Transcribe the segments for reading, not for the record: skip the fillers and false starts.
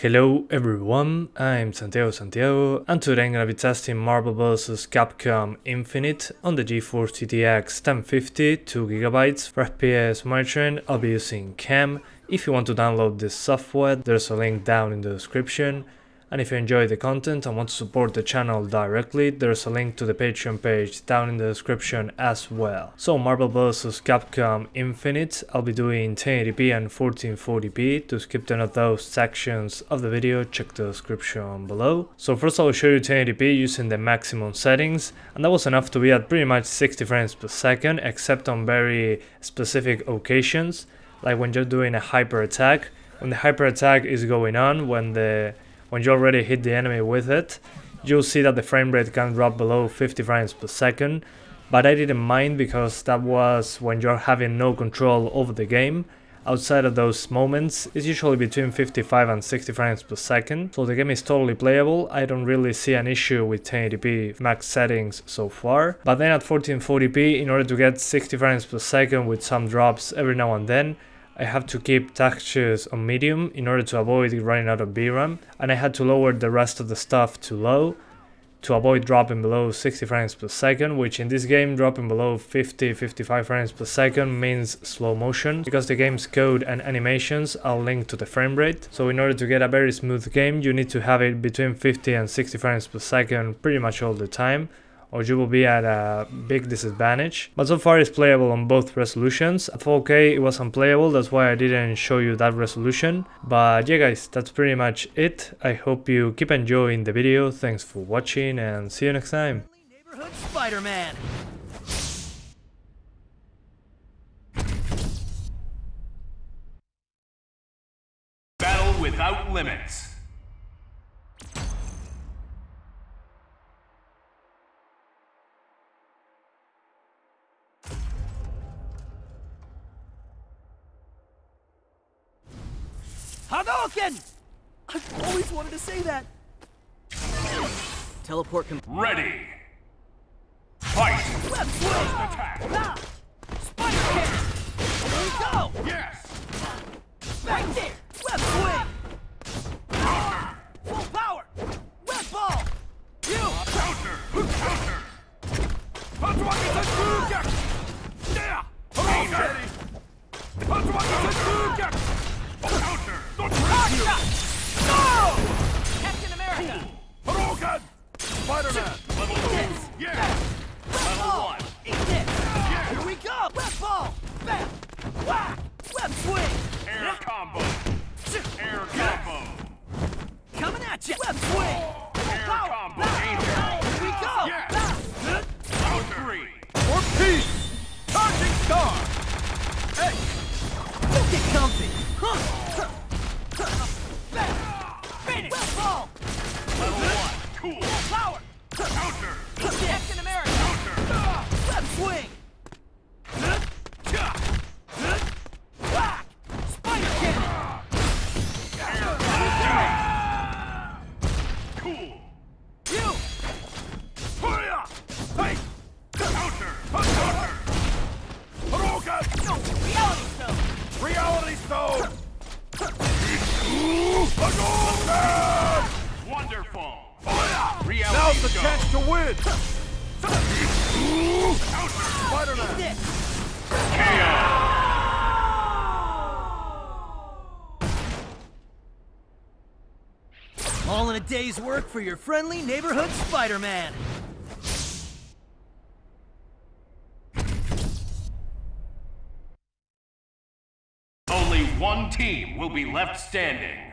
Hello everyone, I'm Santiago, and today I'm gonna be testing Marvel vs Capcom Infinite on the GeForce GTX 1050 2GB. For FPS monitoring, I'll be using Cam. If you want to download this software, there's a link down in the description. And if you enjoy the content and want to support the channel directly, there's a link to the Patreon page down in the description as well. So Marvel vs Capcom Infinite, I'll be doing 1080p and 1440p. To skip none of those sections of the video, check the description below. So first I'll show you 1080p using the maximum settings, and that was enough to be at pretty much 60 frames per second, except on very specific occasions, like when you're doing a hyper attack. When the hyper attack is going on, when you already hit the enemy with it, you'll see that the frame rate can drop below 50 frames per second, but I didn't mind because that was when you're having no control over the game. Outside of those moments, it's usually between 55 and 60 frames per second, so the game is totally playable. I don't really see an issue with 1080p max settings so far, but then at 1440p, in order to get 60 frames per second with some drops every now and then, I have to keep textures on medium in order to avoid running out of VRAM, and I had to lower the rest of the stuff to low to avoid dropping below 60 frames per second, which in this game dropping below 50-55 frames per second means slow motion, because the game's code and animations are linked to the frame rate. So in order to get a very smooth game, you need to have it between 50 and 60 frames per second pretty much all the time, or you will be at a big disadvantage. But so far it's playable on both resolutions. At 4K it was unplayable, that's why I didn't show you that resolution. But yeah guys, that's pretty much it. I hope you keep enjoying the video, thanks for watching and see you next time. Neighborhood Spider-Man. Battle without limits. Hadouken! I've always wanted to say that. Teleport Ready. Fight. Web swing! Attack. Ah! Spider cannon! Here we go! Yes. Right there! Web swing! Full power! Web ball! You! Counter. Counter. Hadouken Hadouken. Yeah. Counter. Hadouken Hadouken. Counter. No! Captain America! Hadouken. Spider-Man. Level 2. Yeah. Level 1. Eat this! Here we go! Web ball! Bam! Whack! Web swing! Air combo. Air combo. Coming at you! Web swing! Air Power! combo. Here we go! Yes. Level 3. For peace! Charging star! Hey! Don't get comfy! Bam! Finish! Web ball! Level 1. Cool. Power! Counter. Captain America! Counter. Web swing! Whack! Spider cannon! Cool. You! Hurry! Hey! Counter. Counter. Hadouken. No! Reality stone! Reality stone. Hadouken. Wonderful. Reality Now's the stone. chance to win! Counter. Spider-Man! This! KO. All in a day's work for your friendly neighborhood Spider-Man! Only one team will be left standing.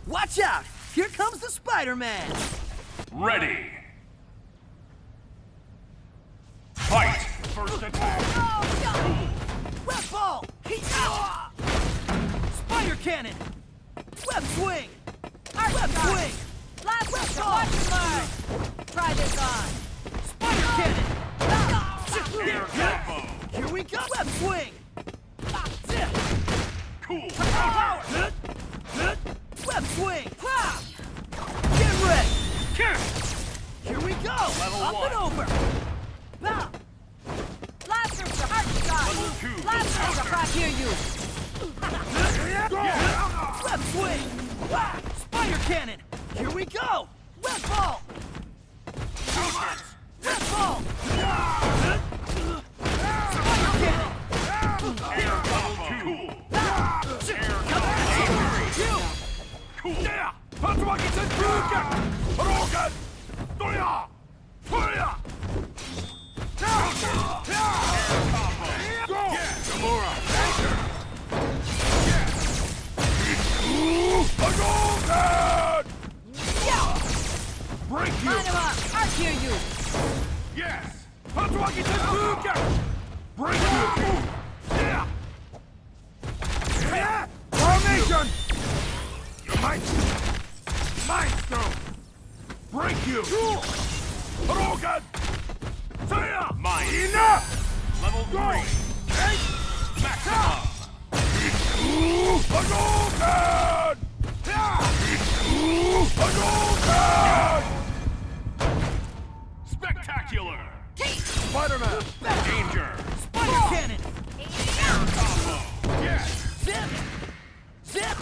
Watch out! Here comes the Spider-Man! Ready. Fight. First attack. Web ball! Spider cannon! Web swing! Web swing! Last Web week, ball! watch learn. Try this on. Spider cannon! Air combo. Here we go! Web swing! Cool. Power! Web swing! Up and over! Pow! Blasters are hard shot. Blasters are hard. Hear you. Web swing! Whack! Spider cannon! Here we go! Web ball! Web ball! Spider cannon! Air combo. Cool. Yeah! Patriaki Centuga! Rogan! Doya! Doya! Go! Gamora! Break you! Line him up. I hear you. Yes. Patriaki Centuga! Break you! Yeah! Formation! Mindstone! Break you! Rogan! Saya! Mine. Enough! Level 3. Maximum. Hadouken! Hadouken! Spectacular. Spider-Man! Danger. Spider cannon! Air combo. Yes. Zip! Zip!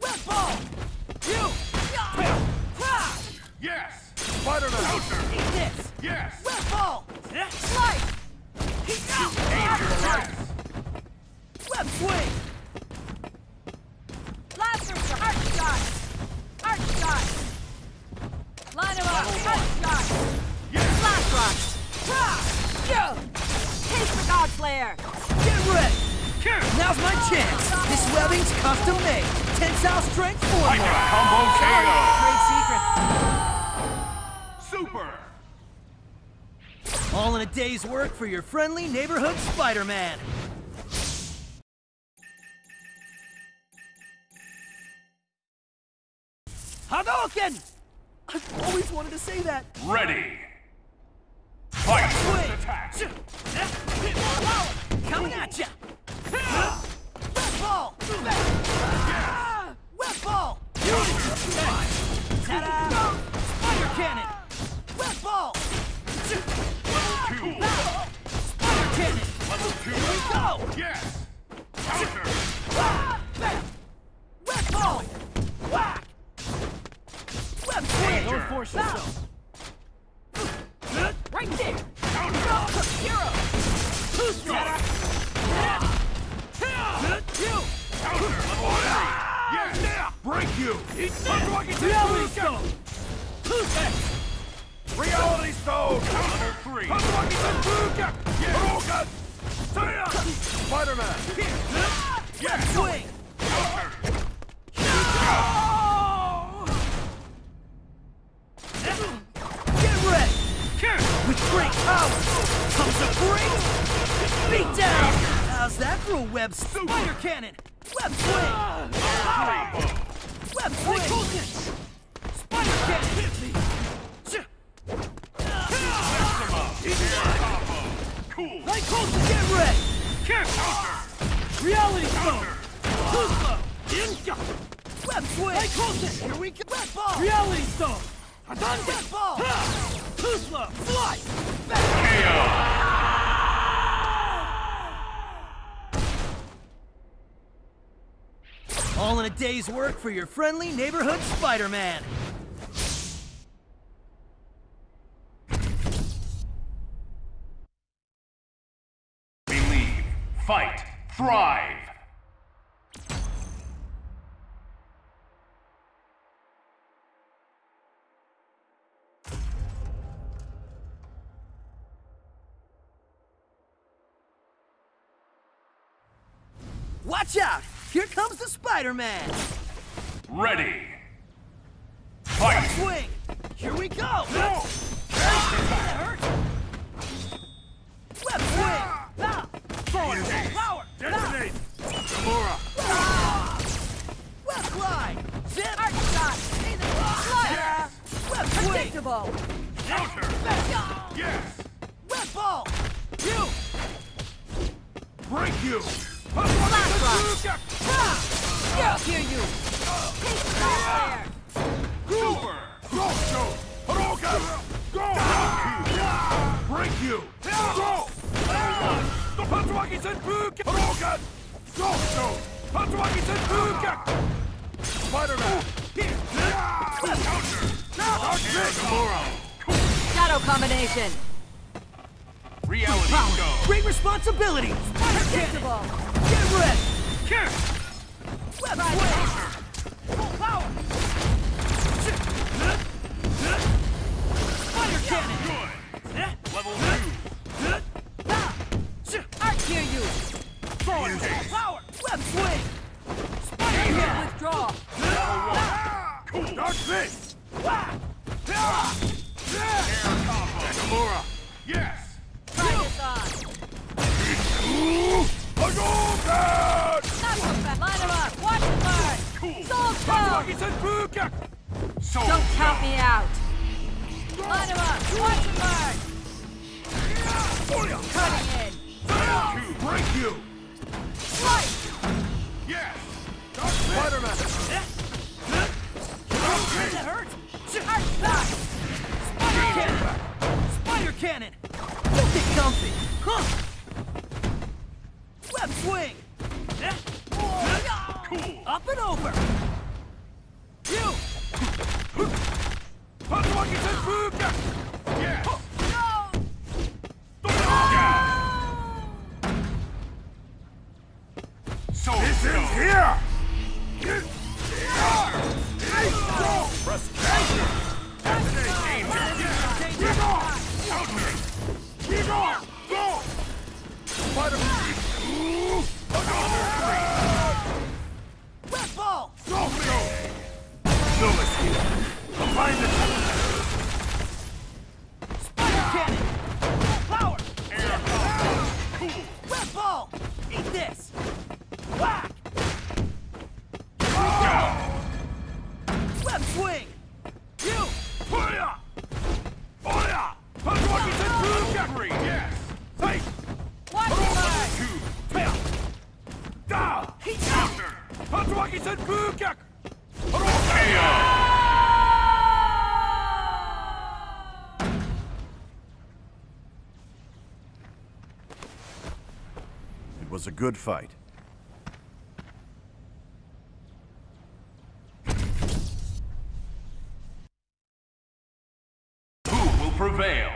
Web ball! You! Yes. Spider-Man! Counter. Eat this! Yes. Web ball! Slide. Danger. Yes. Web swing! Blasters are hard shot. Hard shot. Line him up. Hard shot. Yes. Blast rock. Taste the God Slayer. Get ready! Now's my chance! This webbing's custom made! Tensile strength formula! Hyper combo KO. Great secret. Super. All in a day's work for your friendly neighborhood Spider-Man! Hadouken! I've always wanted to say that! Ready. Fight. Swing! Attack. Coming at ya! Web ball! Web ball! Ta-da! Spider cannon! Web ball! Cool. Spider cannon! Level 2. Here we go! Yes. Counter. Web ball! Whack! Web swing! Danger. Force yourself! Right there! Counter. Hero! Who's Counter. Level 3. Yes. Break you! Reality Stone! Who's next? Reality Stone! Counter 3. Spider-Man! Yes. Swing! Counter. Get ready! With great power comes a great beat down! How's that for a web spider cannon? Web swing! Combo. Web swing! Spider cannon! Maximum. Air combo. Cool. Like Colton, get ready! Counter. Reality Stone! Counter. Kuzma! Web swing! Like Colton, here we go! Web ball! Reality Stone! Web ball! Kuzma! Fly! KO. All in a day's work for your friendly neighborhood Spider-Man. Believe. Fight. Thrive. Watch out! Here comes the Spider-Man! Ready. Fight. Swing! Here we go! No. That hurt! Web swing! Pow! Forward! Power! Detonate. Gamora. Web glide! Zip! Hard shot. Yes. Web swing! Predictable. Counter. Yes. Web ball! You! Break you. Blast rock. Hear you. Taste the God Slayer. Super. Go. Go. Go. Shadow combination. Reality go. Great responsibility! Unpredictable. Get ready! Web Right. swing! Full power! Spider cannon! Good. Level 2. Arc hear you. Forward! Full power! Web swing! Spider cannon! Withdraw. Cool. Dark fist! Air combo. Nakamura. Yes. Try this on. I go back! Not so fast. Line them up. Watch the guard. Cool. Soul stone. So Don't count me out. Line them up. Watch the guard. Cutting in. Break you! Slice. Yes. Spider-Man! That hurt! Arc shot. Spider cannon! Spider cannon! Don't get comfy! Huh! Web swing! Cool. Up and over! You! Yes. So this is here. Press danger. Keep on. Keep on. Go. Spider-Man. Web ball! Go. Lewis here. Combine the Spider cannon! Power! air combo. Cool. Web ball! Eat this! Whack! Web swing! You! Fire! Fire! Three. Yes. Hey. Watch the guard. 2. Heat Counter. up! KO. It was a good fight. Who will prevail?